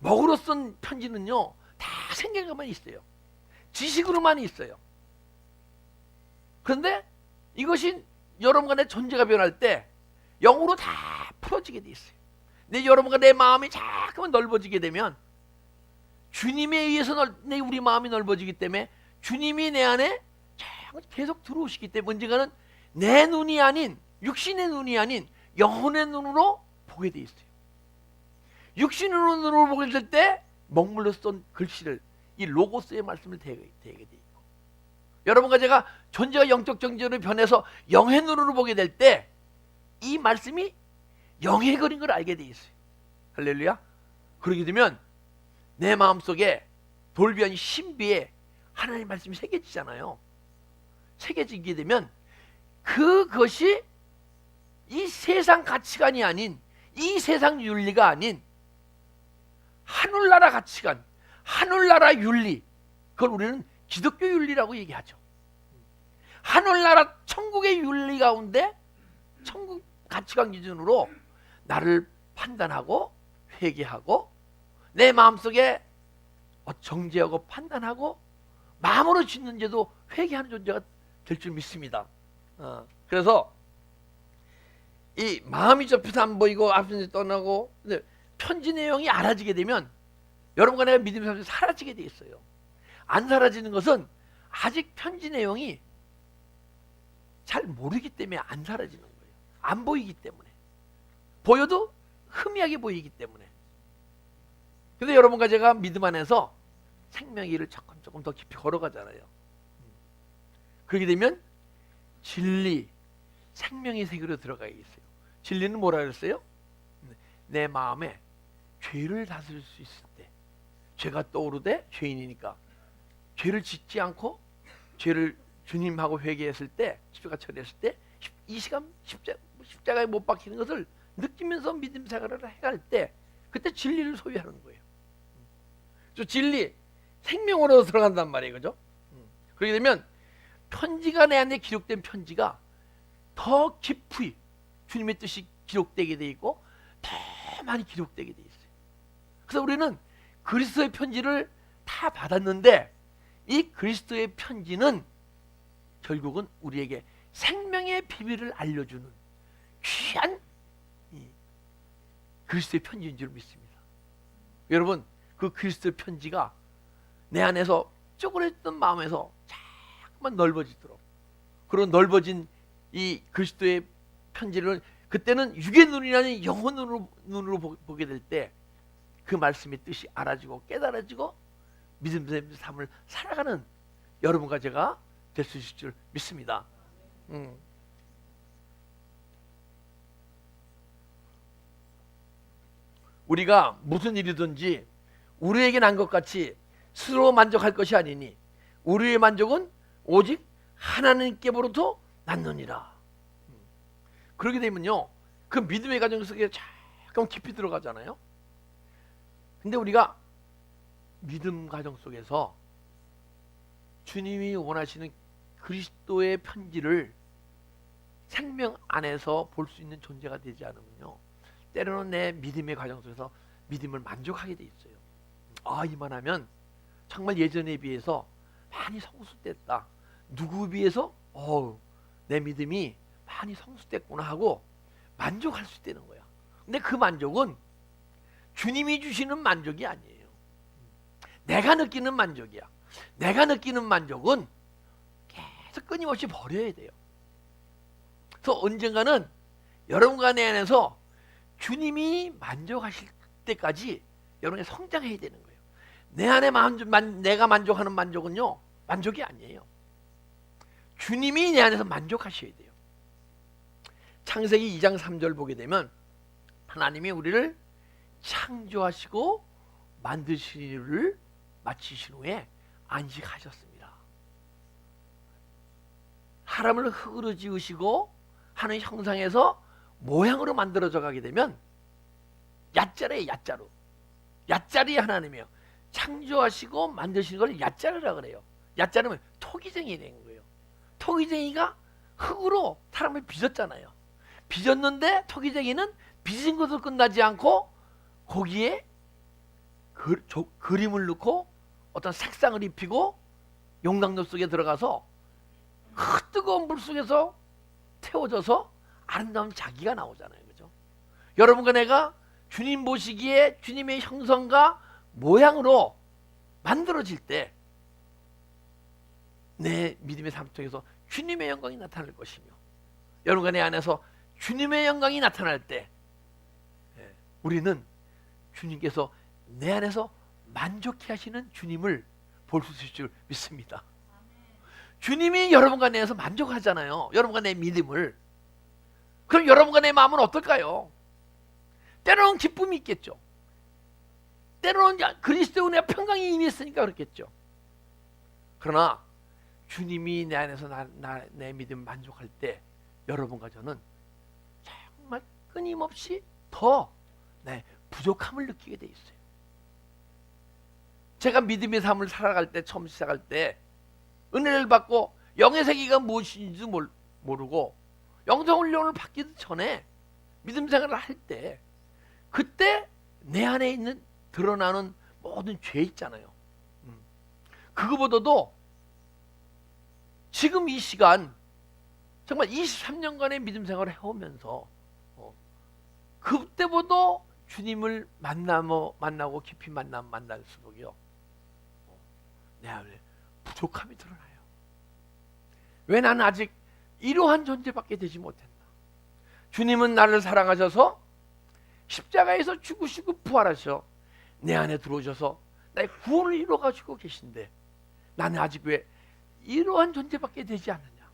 먹으로 쓴 편지는요 다 생각만 있어요. 지식으로만 있어요. 그런데 이것이 여러분과 내 존재가 변할 때 영으로 다 풀어지게 돼 있어요. 근데 여러분과 내 마음이 자꾸만 넓어지게 되면 주님에 의해서 우리 마음이 넓어지기 때문에 주님이 내 안에 계속 들어오시기 때문에 언젠가는 내 눈이 아닌 육신의 눈이 아닌 영혼의 눈으로 보게 돼 있어요. 육신의 눈으로 보게 될 때 먹물로 쓴 글씨를 이 로고스의 말씀을 대게 돼 있고, 여러분과 제가 존재가 영적 정죄로 변해서 영의 눈으로 보게 될 때 이 말씀이 영의 글인 걸 알게 돼 있어요. 할렐루야. 그러게 되면 내 마음속에 돌변 신비에 하나님의 말씀이 새겨지잖아요. 새겨지게 되면 그것이 이 세상 가치관이 아닌, 이 세상 윤리가 아닌 하늘나라 가치관, 하늘나라 윤리, 그걸 우리는 기독교 윤리라고 얘기하죠. 하늘나라 천국의 윤리 가운데 천국 가치관 기준으로 나를 판단하고 회개하고 내 마음속에 정죄하고 판단하고 마음으로 짓는 죄도 회개하는 존재가 될 줄 믿습니다. 그래서 이 마음이 접혀서 안 보이고 앞서 떠나고, 근데 편지 내용이 알아지게 되면 여러분과 내가 믿음의 삶에서 사라지게 돼 있어요. 안 사라지는 것은 아직 편지 내용이 잘 모르기 때문에 안 사라지는 거예요. 안 보이기 때문에. 보여도 희미하게 보이기 때문에. 근데 여러분과 제가 믿음 안에서 생명의 길을 조금 더 깊이 걸어가잖아요. 그렇게 되면 진리, 생명의 세계로 들어가 있어요. 진리는 뭐라 그랬어요? 내 마음에 죄를 다스릴 수 있을 때, 죄가 떠오르되 죄인이니까 죄를 짓지 않고 죄를 주님하고 회개했을 때, 십자가 처리했을 때 이 시간 십자가에 못 박히는 것을 느끼면서 믿음 생활을 해갈 때 그때 진리를 소유하는 거예요. 저 진리, 생명으로 들어간단 말이에요. 그죠? 그렇게 되면 편지가 내 안에 기록된 편지가 더 깊이 주님의 뜻이 기록되게 돼 있고 더 많이 기록되게 돼 있어요. 그래서 우리는 그리스도의 편지를 다 받았는데 이 그리스도의 편지는 결국은 우리에게 생명의 비밀을 알려주는 귀한 그리스도의 편지인 줄 믿습니다. 여러분, 그 그리스도의 편지가 내 안에서 쪼그렸던 마음에서 자꾸만 넓어지도록, 그런 넓어진 이 그리스도의 편지를 그때는 육의 눈이 아닌 영혼 눈으로 보게 될 때 그 말씀의 뜻이 알아지고 깨달아지고 믿음의 삶을 살아가는 여러분과 제가 될 수 있을 줄 믿습니다. 우리가 무슨 일이든지 우리에게 난 것 같이 스스로 만족할 것이 아니니 우리의 만족은 오직 하나님께로부터 났느니라. 그렇게 되면요, 그 믿음의 과정 속에 잠깐 깊이 들어가잖아요. 근데 우리가 믿음 과정 속에서 주님이 원하시는 그리스도의 편지를 생명 안에서 볼 수 있는 존재가 되지 않으면요, 때로는 내 믿음의 과정 속에서 믿음을 만족하게 돼 있어요. 이만하면 정말 예전에 비해서 많이 성숙됐다. 누구에 비해서 내 믿음이 많이 성숙됐구나 하고 만족할 수 있다는 거야. 근데 그 만족은 주님이 주시는 만족이 아니에요. 내가 느끼는 만족이야. 내가 느끼는 만족은 계속 끊임없이 버려야 돼요. 그래서 언젠가는 여러분과 내 안에서 주님이 만족하실 때까지 여러분이 성장해야 되는 거예요. 내 안에 내가 만족하는 만족은요, 만족이 아니에요. 주님이 내 안에서 만족하셔야 돼요. 창세기 2장 3절 보게 되면 하나님이 우리를 창조하시고 만드신 일을 마치신 후에 안식하셨습니다. 사람을 흙으로 지으시고 하는 형상에서 모양으로 만들어져 가게 되면 야짜래요. 야짜로. 야짜리 하나님이에요. 창조하시고 만드시는 걸 야짜르라 그래요. 야짜르면 토기쟁이 된 거예요. 토기쟁이가 흙으로 사람을 빚었잖아요. 빚었는데 토기쟁이는 빚은 것으로 끝나지 않고 거기에 그림을 넣고 어떤 색상을 입히고 용광로 속에 들어가서 그 뜨거운 물 속에서 태워져서 아름다운 자기가 나오잖아요. 그죠? 여러분과 내가 주님 보시기에 주님의 형상과 모양으로 만들어질 때 내 믿음의 삶 통해서 주님의 영광이 나타날 것이며, 여러분과 내 안에서 주님의 영광이 나타날 때 우리는 주님께서 내 안에서 만족해 하시는 주님을 볼 수 있을 줄 믿습니다. 주님이 여러분과 내 안에서 만족하잖아요. 여러분과 내 믿음을. 그럼 여러분과 내 마음은 어떨까요? 때로는 기쁨이 있겠죠. 때로는 그리스도의 은혜와 평강이 임했으니까 그렇겠죠. 그러나 주님이 내 안에서 내 믿음을 만족할 때 여러분과 저는 정말 끊임없이 더 부족함을 느끼게 돼 있어요. 제가 믿음의 삶을 살아갈 때, 처음 시작할 때 은혜를 받고 영의 세계가 무엇인지도 모르고 영성훈련을 받기도 전에 믿음 생활을 할 때, 그때 내 안에 있는 드러나는 모든 죄 있잖아요. 그거보다도 지금 이 시간 정말 23년간의 믿음 생활을 해오면서 그때보다 주님을 만나고 깊이 만날수록요 내 안에 부족함이 드러나요. 왜 나는 아직 이러한 존재밖에 되지 못했나? 주님은 나를 사랑하셔서 십자가에서 죽으시고 부활하셔 내 안에 들어오셔서 나의 구원을 이루어가지고 계신데 나는 아직 왜 이러한 존재밖에 되지 않느냐?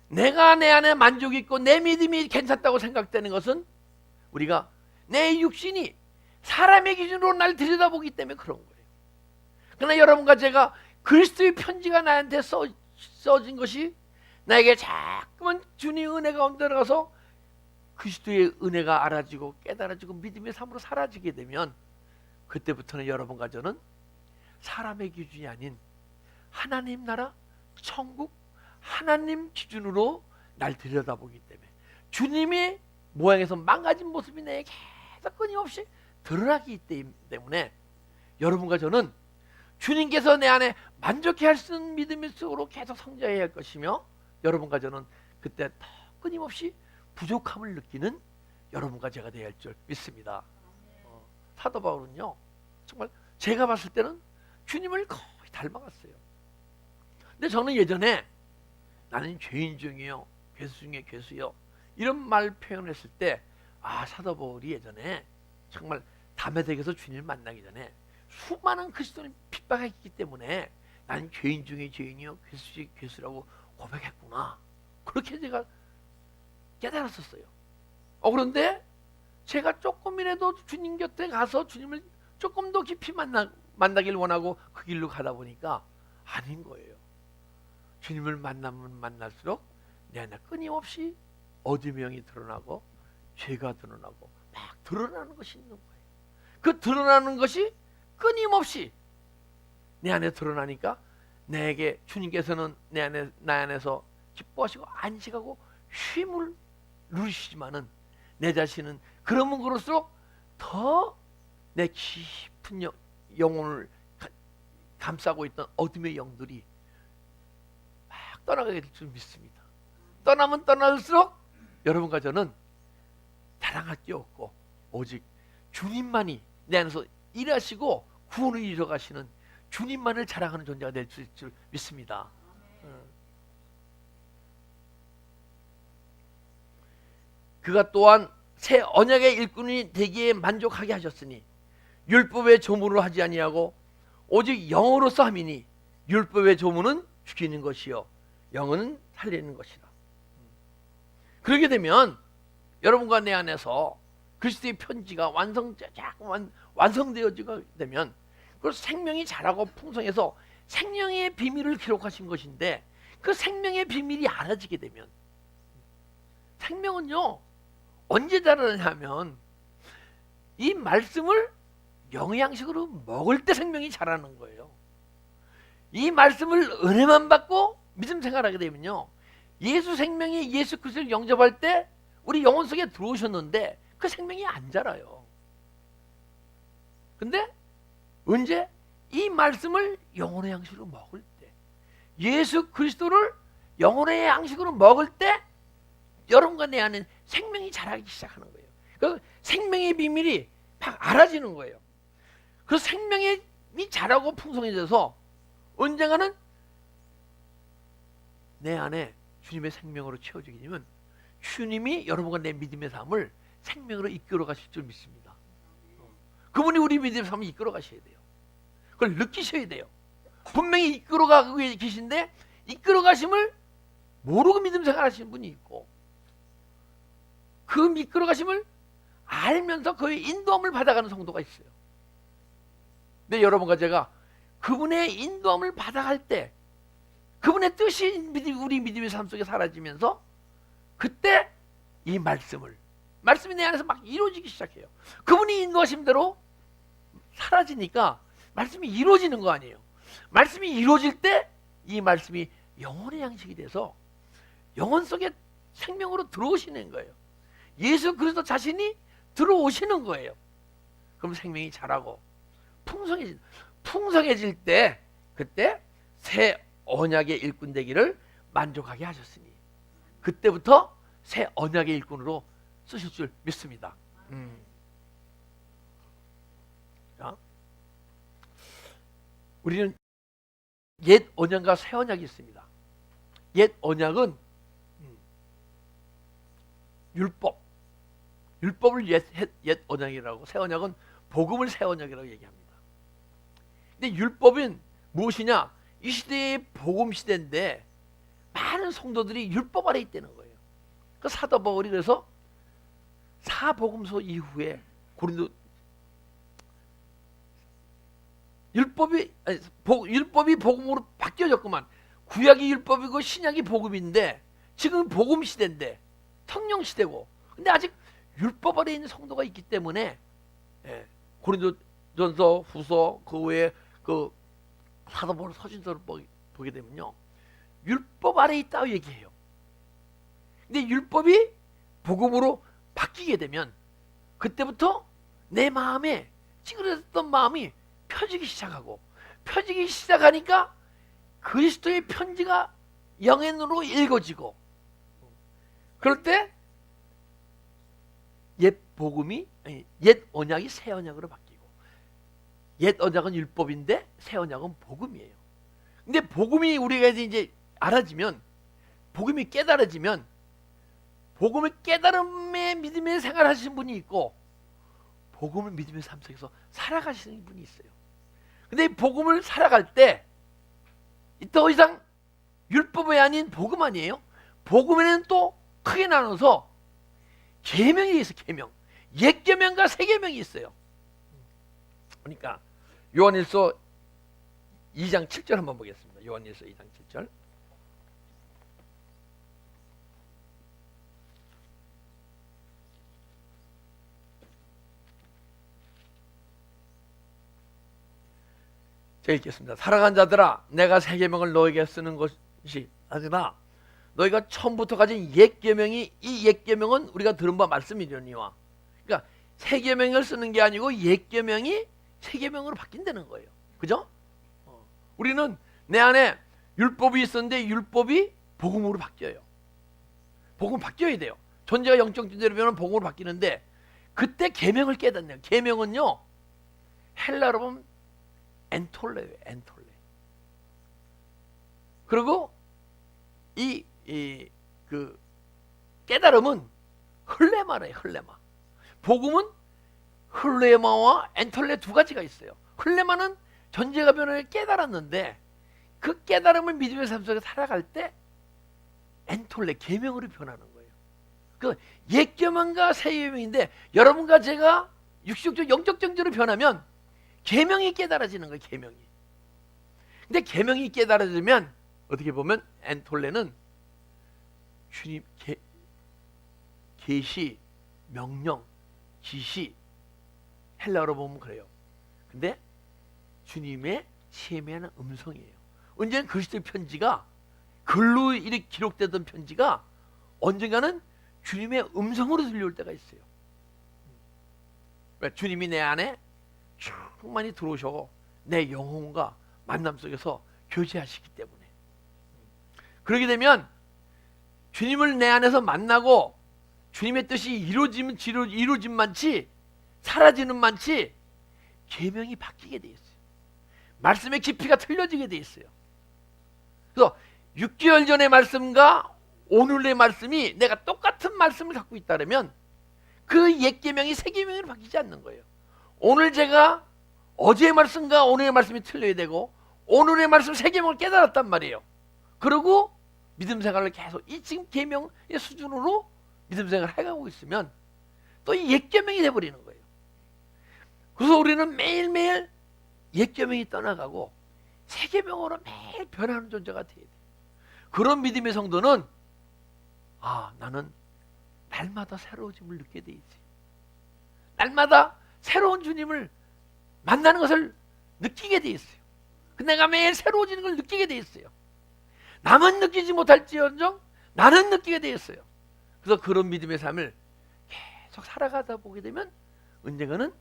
내가 내 안에 만족이 있고 내 믿음이 괜찮다고 생각되는 것은 우리가 내 육신이 사람의 기준으로 날 들여다보기 때문에 그런 거예요. 그러나 여러분과 제가 그리스도의 편지가 나한테 써진 것이 나에게 자꾸만 주님의 은혜 가운데 들어가서 그리스도의 은혜가 알아지고 깨달아지고 믿음의 삶으로 사라지게 되면 그때부터는 여러분과 저는 사람의 기준이 아닌 하나님 나라, 천국, 하나님 기준으로 날 들여다보기 때문에 주님의 모양에서 망가진 모습이 내게 계속 끊임없이 드러나기 때문에 여러분과 저는 주님께서 내 안에 만족해 할 수 있는 믿음의 속으로 계속 성장해야 할 것이며, 여러분과 저는 그때 더 끊임없이 부족함을 느끼는 여러분과 제가 되어야 할 줄 믿습니다. 사도 바울은요 정말 제가 봤을 때는 주님을 거의 닮아갔어요. 근데 저는 예전에 나는 죄인 중이요, 괴수 중에 괴수요, 이런 말 표현했을 때 사도 바울이 예전에 정말 담에색에서 주님을 만나기 전에 수많은 그리스도인이 핍박했기 때문에 나는 죄인 중에 죄인이요, 괴수 중에 괴수라고 고백했구나, 그렇게 제가 깨달았었어요. 그런데 제가 조금이라도 주님 곁에 가서 주님을 조금 더 깊이 만나길 원하고 그 길로 가다 보니까 아닌 거예요. 주님을 만나면 만날수록 내 안에 끊임없이 어둠의 영이 드러나고 죄가 드러나고 막 드러나는 것이 있는 거예요. 그 드러나는 것이 끊임없이 내 안에 드러나니까 내게 주님께서는 나 안에서 기뻐하시고 안식하고 쉼을 누리시지만은 내 자신은 그러면 그럴수록 더 내 깊은 영혼을 감싸고 있던 어둠의 영들이 막 떠나가게 될 줄 믿습니다. 떠나면 떠날수록 여러분과 저는 자랑할 게 없고 오직 주님만이 내 안에서 일하시고 구원을 이뤄가시는 주님만을 자랑하는 존재가 될 수 있을 줄 믿습니다. 그가 또한 새 언약의 일꾼이 되기에 만족하게 하셨으니 율법의 조문으로 하지 아니하고 오직 영으로서 함이니 율법의 조문은 죽이는 것이요 영은 살리는 것이라. 그렇게 되면 여러분과 내 안에서 그리스도의 편지가 완성되어지게 되면 그 생명이 자라고 풍성해서 생명의 비밀을 기록하신 것인데, 그 생명의 비밀이 알아지게 되면 생명은요 언제 자라냐면 이 말씀을 영양식으로 먹을 때 생명이 자라는 거예요. 이 말씀을 은혜만 받고 믿음 생활하게 되면요 예수 생명이 예수 그리스도를 영접할 때 우리 영혼 속에 들어오셨는데 그 생명이 안 자라요. 근데 언제? 이 말씀을 영혼의 양식으로 먹을 때, 예수 그리스도를 영혼의 양식으로 먹을 때 여러분과 내 안에 생명이 자라기 시작하는 거예요. 그 생명의 비밀이 막 알아지는 거예요. 그 생명이 자라고 풍성해져서 언젠가는 내 안에 주님의 생명으로 채워지게 되면 주님이 여러분과 내 믿음의 삶을 생명으로 이끌어 가실 줄 믿습니다. 그분이 우리 믿음의 삶을 이끌어 가셔야 돼요. 그걸 느끼셔야 돼요. 분명히 이끌어 가고 계신데 이끌어 가심을 모르고 믿음 생활하시는 분이 있고, 그 이끌어 가심을 알면서 그의 인도함을 받아가는 성도가 있어요. 근데 여러분과 제가 그분의 인도함을 받아갈 때 그분의 뜻이 우리 믿음의 삶 속에 사라지면서 그때 이 말씀이 내 안에서 막 이루어지기 시작해요. 그분이 인도하신 대로 사라지니까 말씀이 이루어지는 거 아니에요. 말씀이 이루어질 때 이 말씀이 영혼의 양식이 돼서 영혼 속에 생명으로 들어오시는 거예요. 예수 그리스도 자신이 들어오시는 거예요. 그럼 생명이 자라고 풍성해질 때, 그때 새 언약의 일꾼 되기를 만족하게 하셨으니 그때부터 새 언약의 일꾼으로 쓰실 줄 믿습니다. 자, 우리는 옛 언약과 새 언약이 있습니다. 옛 언약은 율법을 옛 언약이라고, 새 언약은 복음을 새 언약이라고 얘기합니다. 근데 율법은 무엇이냐? 이 시대의 복음 시대인데 많은 성도들이 율법 아래 있다는 거예요. 그 사도 바울이 그래서 사복음서 이후에 고린도 율법이 복음으로 바뀌어졌구만. 구약이 율법이고 신약이 복음인데 지금 복음 시대인데 성령 시대고, 근데 아직 율법 아래 있는 성도가 있기 때문에 고린도전서, 후서, 그 외에 그 사도 바울 서신서를 보게 되면요, 율법 아래 있다고 얘기해요. 근데 율법이 복음으로 바뀌게 되면 그때부터 내 마음에 찌그러졌던 마음이 펴지기 시작하니까 그리스도의 편지가 영의 눈으로 읽어지고, 그럴 때 옛 언약이 새 언약으로 바뀌고, 옛 언약은 율법인데 새 언약은 복음이에요. 근데 복음이 우리가 이제 알아지면, 복음이 깨달아지면, 복음을 깨달음의 믿음의 생활하시는 분이 있고 복음을 믿음의 삶 속에서 살아가시는 분이 있어요. 근데 복음을 살아갈 때 더 이상 율법이 아닌 복음 아니에요? 복음에는 또 크게 나눠서 계명이 있어요. 계명. 옛 계명과 새 계명이 있어요. 그러니까 요한일서 2장 7절 한번 보겠습니다. 요한일서 2장 7절. 제가 읽겠습니다. 사랑하는 자들아, 내가 새 계명을 너에게 쓰는 것이 아니라 너희가 처음부터 가진 옛 계명이, 이 옛 계명은 우리가 들은 바 말씀이려니와, 그러니까 새 계명을 쓰는 게 아니고 옛 계명이 새 계명으로 바뀐다는 거예요. 그죠? 우리는 내 안에 율법이 있었는데 율법이 복음으로 바뀌어요. 복음 바뀌어야 돼요. 존재가 영적 존재로 변하면 복음으로 바뀌는데 그때 계명을 깨닫네요. 계명은요, 헬라로 보면 엔톨레예요. 엔톨레. 그리고 그 깨달음은 흘레마래요. 흘레마. 복음은 흘레마와 엔톨레 두 가지가 있어요. 흘레마는 존재가 변화를 깨달았는데 그 깨달음을 믿음의 삶 속에 살아갈 때 엔톨레, 계명으로 변하는 거예요. 그 옛 계명과 새 계명인데 여러분과 제가 육식적 영적 정죄로 변하면 계명이 깨달아지는 거예요. 계명이. 근데 계명이 깨달아지면 어떻게 보면 엔톨레는 주님 계시, 명령, 지시, 헬라어로 보면 그래요. 근데 주님의 세미한 음성이에요. 언제는 그리스도의 편지가 글로 이렇게 기록되던 편지가 언젠가는 주님의 음성으로 들려올 때가 있어요. 주님이 내 안에 충만히 들어오셔 내 영혼과 만남 속에서 교제하시기 때문에, 그렇게 되면 주님을 내 안에서 만나고 주님의 뜻이 이루어짐만치 사라지는 만치 계명이 바뀌게 돼 있어요. 말씀의 깊이가 틀려지게 돼 있어요. 그래서 6개월 전의 말씀과 오늘의 말씀이 내가 똑같은 말씀을 갖고 있다면 그 옛 계명이 새 계명으로 바뀌지 않는 거예요. 오늘 제가 어제의 말씀과 오늘의 말씀이 틀려야 되고, 오늘의 말씀 새 계명을 깨달았단 말이에요. 그리고 믿음 생활을 계속 이 지금 계명의 수준으로 믿음 생활을 해가고 있으면 또 이 옛 계명이 돼버리는 거예요. 그래서 우리는 매일매일 옛 계명이 떠나가고 새 계명으로 매일 변하는 존재가 돼야 돼요. 그런 믿음의 성도는 나는 날마다 새로워짐을 느끼게 돼 있지. 날마다 새로운 주님을 만나는 것을 느끼게 돼 있어요. 내가 매일 새로워지는 걸 느끼게 돼 있어요. 남은 느끼지 못할지언정 나는 느끼게 돼 있어요. 그래서 그런 믿음의 삶을 계속 살아가다 보게 되면 언젠가는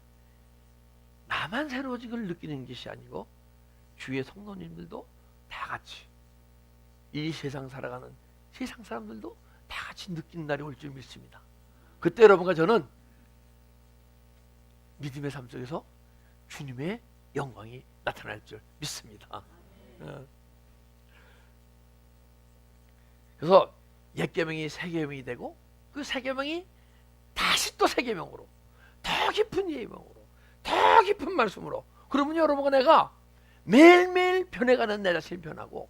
나만 새로워진 걸 느끼는 것이 아니고 주위의 성도님들도 다 같이, 이 세상 살아가는 세상 사람들도 다 같이 느끼는 날이 올 줄 믿습니다. 그때 여러분과 저는 믿음의 삶 속에서 주님의 영광이 나타날 줄 믿습니다. 그래서 옛 계명이 새 계명이 되고, 그 새 계명이 다시 또 새 계명으로, 더 깊은 계명으로, 더 깊은 말씀으로. 그러면 여러분과 내가 매일매일 변해가는 내 자신을 변하고,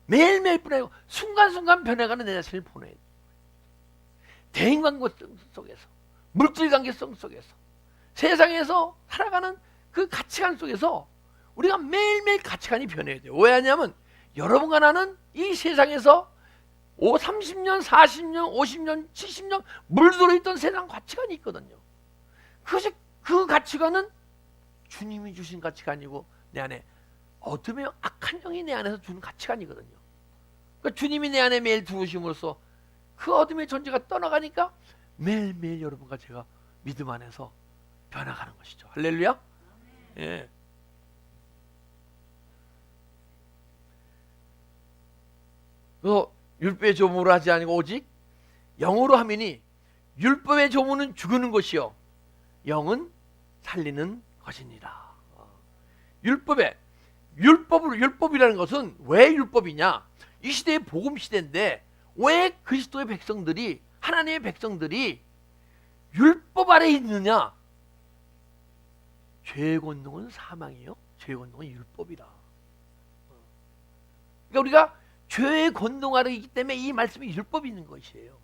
매일매일 변하고 순간순간 변해가는 내 자신을 보내야 돼. 대인관계 속에서, 물질관계성 속에서, 세상에서 살아가는 그 가치관 속에서 우리가 매일매일 가치관이 변해야 돼요. 왜 하냐면 여러분과 나는 이 세상에서 30년, 40년, 50년, 70년 물들어 있던 세상 가치관이 있거든요. 그 가치관은 주님이 주신 가치관이고 내 안에 어둠의 악한 영이 내 안에서 주는 가치관이거든요. 그러니까 주님이 내 안에 매일 들어오심으로써 그 어둠의 존재가 떠나가니까 매일매일 여러분과 제가 믿음 안에서 변화가는 것이죠. 할렐루야. 예. 그래서 율법의 조문으로 하지 아니고 오직 영으로 하미니 율법의 조문은 죽이는 것이요 영은 살리는 것입니다. 율법이라는 것은 왜 율법이냐? 이 시대의 복음 시대인데 왜 그리스도의 백성들이, 하나님의 백성들이 율법 아래에 있느냐? 죄의 권능은 사망이요, 죄의 권능은 율법이라. 그러니까 우리가 죄의 권능 아래에 있기 때문에 이 말씀이 율법이 있는 것이에요.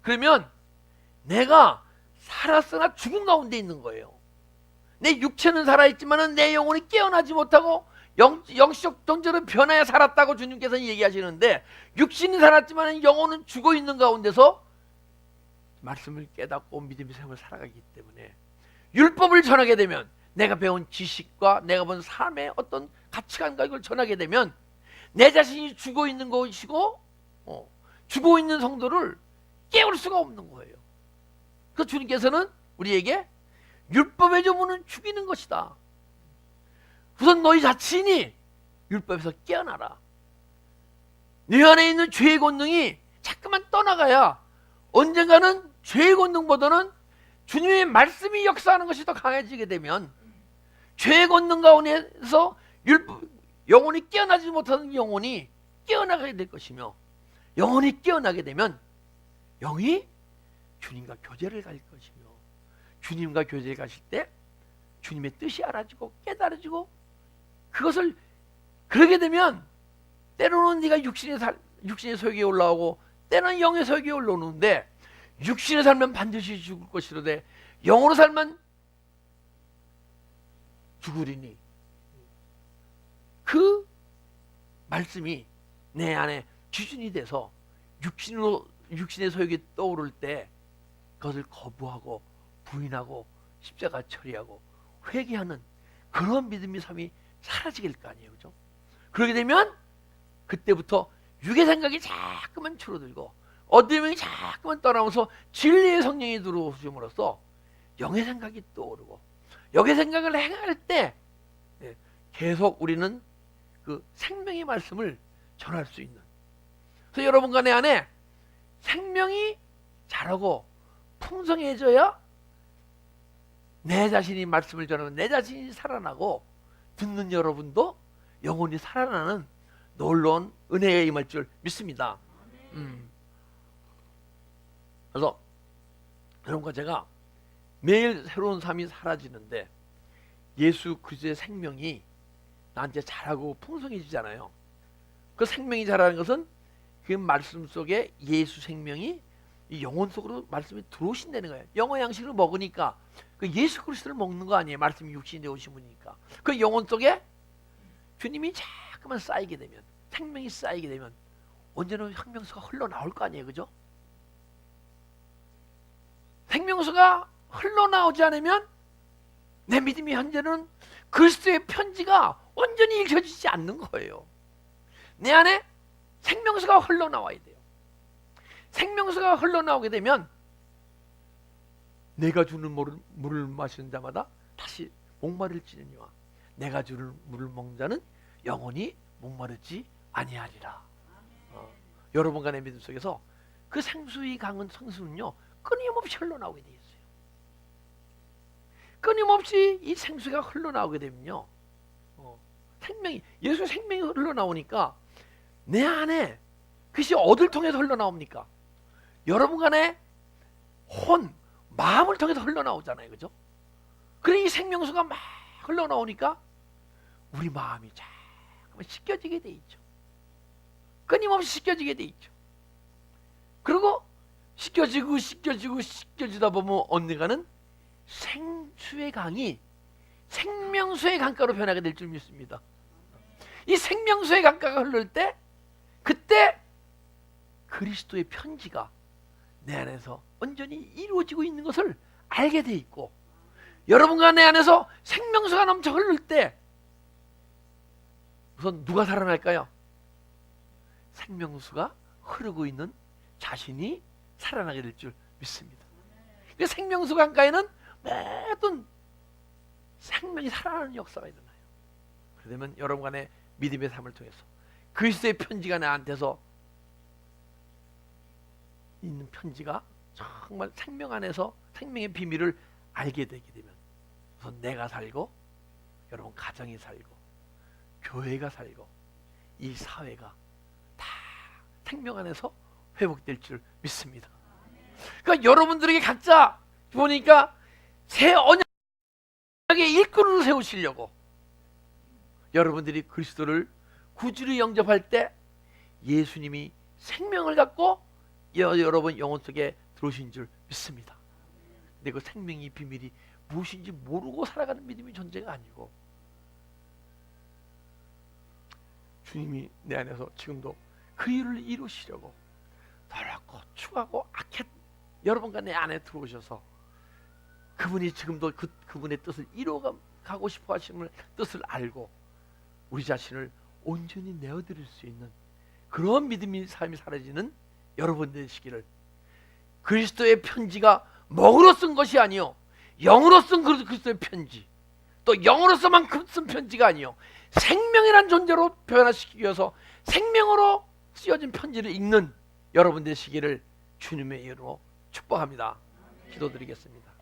그러면 내가 살았으나 죽은 가운데 있는 거예요. 내 육체는 살아있지만 내 영혼이 깨어나지 못하고 영적 존재로 변하여 살았다고 주님께서는 얘기하시는데, 육신이 살았지만 영혼은 죽어있는 가운데서 말씀을 깨닫고 믿음의 삶을 살아가기 때문에 율법을 전하게 되면, 내가 배운 지식과 내가 본 삶의 어떤 가치관과 이걸 전하게 되면 내 자신이 죽어있는 것이고 죽어있는 성도를 깨울 수가 없는 거예요. 그래서 주님께서는 우리에게 율법의 조문은 죽이는 것이다. 우선 너희 자신이 율법에서 깨어나라. 네 안에 있는 죄의 권능이 자꾸만 떠나가야 언젠가는 죄의 권능보다는 주님의 말씀이 역사하는 것이 더 강해지게 되면 죄의 권능 가운데서 영혼이 깨어나지 못하는 영혼이 깨어나게 될 것이며, 영혼이 깨어나게 되면 영이 주님과 교제를 가질 것이며, 주님과 교제를 가실 때 주님의 뜻이 알아지고 깨달아지고, 그것을 그러게 되면 때로는 네가 육신의 소욕에 올라오고 때로는 영의 소욕에 올라오는데, 육신에 살면 반드시 죽을 것이로되 영으로 살면 죽으리니, 그 말씀이 내 안에 기준이 돼서 육신의 소욕이 떠오를 때 그것을 거부하고 부인하고 십자가 처리하고 회개하는 그런 믿음의 삶이 사라지게 될 거 아니에요. 그죠? 그러게 되면 그때부터 육의 생각이 자꾸만 줄어들고 어둠이 자꾸만 떠나면서 진리의 성령이 들어오심으로써 영의 생각이 떠오르고 여기 생각을 행할 때 계속 우리는 그 생명의 말씀을 전할 수 있는, 그래서 여러분과 내 안에 생명이 자라고 풍성해져야 내 자신이 말씀을 전하면 내 자신이 살아나고 듣는 여러분도 영혼이 살아나는 놀라운 은혜가 임할 줄 믿습니다. 그래서 여러분과 제가 매일 새로운 삶이 사라지는데 예수 그리스도의 생명이 나한테 자라고 풍성해지잖아요. 그 생명이 자라는 것은 그 말씀 속에 예수 생명이 이 영혼 속으로 말씀이 들어오신다는 거예요. 영어 양식을 먹으니까 그 예수 그리스도를 먹는 거 아니에요. 말씀이 육신이 되오신 분이니까. 그 영혼 속에 주님이 자꾸만 쌓이게 되면, 생명이 쌓이게 되면 언제나 생명수가 흘러나올 거 아니에요. 그죠? 생명수가 흘러나오지 않으면 내 믿음이 현재는 그리스도의 편지가 온전히 읽혀지지 않는 거예요. 내 안에 생명수가 흘러나와야 돼요. 생명수가 흘러나오게 되면 내가 주는 물을 마시는 자마다 다시 목마를지니와 내가 주는 물을 먹는 자는 영원히 목마르지 아니하리라. 여러분과 내 믿음 속에서 그 생수의 강은 생수는요 끊임없이 흘러나오게 돼 있어요. 끊임없이 이 생수가 흘러나오게 되면요 생명이, 예수의 생명이 흘러나오니까 내 안에 그것이 어딜 통해서 흘러나옵니까? 여러분 간의 혼, 마음을 통해서 흘러나오잖아요. 그죠? 그래 이 생명수가 막 흘러나오니까 우리 마음이 자꾸만 씻겨지게 돼 있죠. 끊임없이 씻겨지게 돼 있죠. 그리고 씻겨지다 보면 언젠가는 생수의 강이 생명수의 강가로 변하게 될 줄 믿습니다. 이 생명수의 강가가 흐를 때 그때 그리스도의 편지가 내 안에서 온전히 이루어지고 있는 것을 알게 돼 있고, 여러분과 내 안에서 생명수가 넘쳐 흐를 때 우선 누가 살아날까요? 생명수가 흐르고 있는 자신이 살아나게 될 줄 믿습니다. 그 생명수 강가에는 모든 생명이 살아나는 역사가 일어나요. 그러면 여러분 간의 믿음의 삶을 통해서 그리스도의 편지가 나한테서 있는 편지가 정말 생명 안에서 생명의 비밀을 알게 되게 되면 우선 내가 살고 여러분 가정이 살고 교회가 살고 이 사회가 다 생명 안에서 회복될 줄 믿습니다. 그러니까 여러분들에게 각자 보니까 새 언약의 일꾼으로 세우시려고 여러분들이 그리스도를 구주로 영접할 때 예수님이 생명을 갖고 여러분 영혼 속에 들어오신 줄 믿습니다. 근데 그 생명의 비밀이 무엇인지 모르고 살아가는 믿음의 존재가 아니고 주님이 내 안에서 지금도 그 일을 이루시려고 더럽고 추하고 악한 여러분과 내 안에 들어오셔서 그분이 지금도 그분의 뜻을 이루어가고 싶어 하시는 뜻을 알고 우리 자신을 온전히 내어드릴 수 있는 그런 믿음의 삶이 사라지는 여러분 되시기를, 그리스도의 편지가 먹으로 쓴 것이 아니요 영으로 쓴 그리스도의 편지, 또 영으로서만 쓴 편지가 아니요 생명이란 존재로 변화시키기 위해서 생명으로 쓰여진 편지를 읽는 여러분 되시기를 주님의 이름으로 축복합니다. 기도드리겠습니다.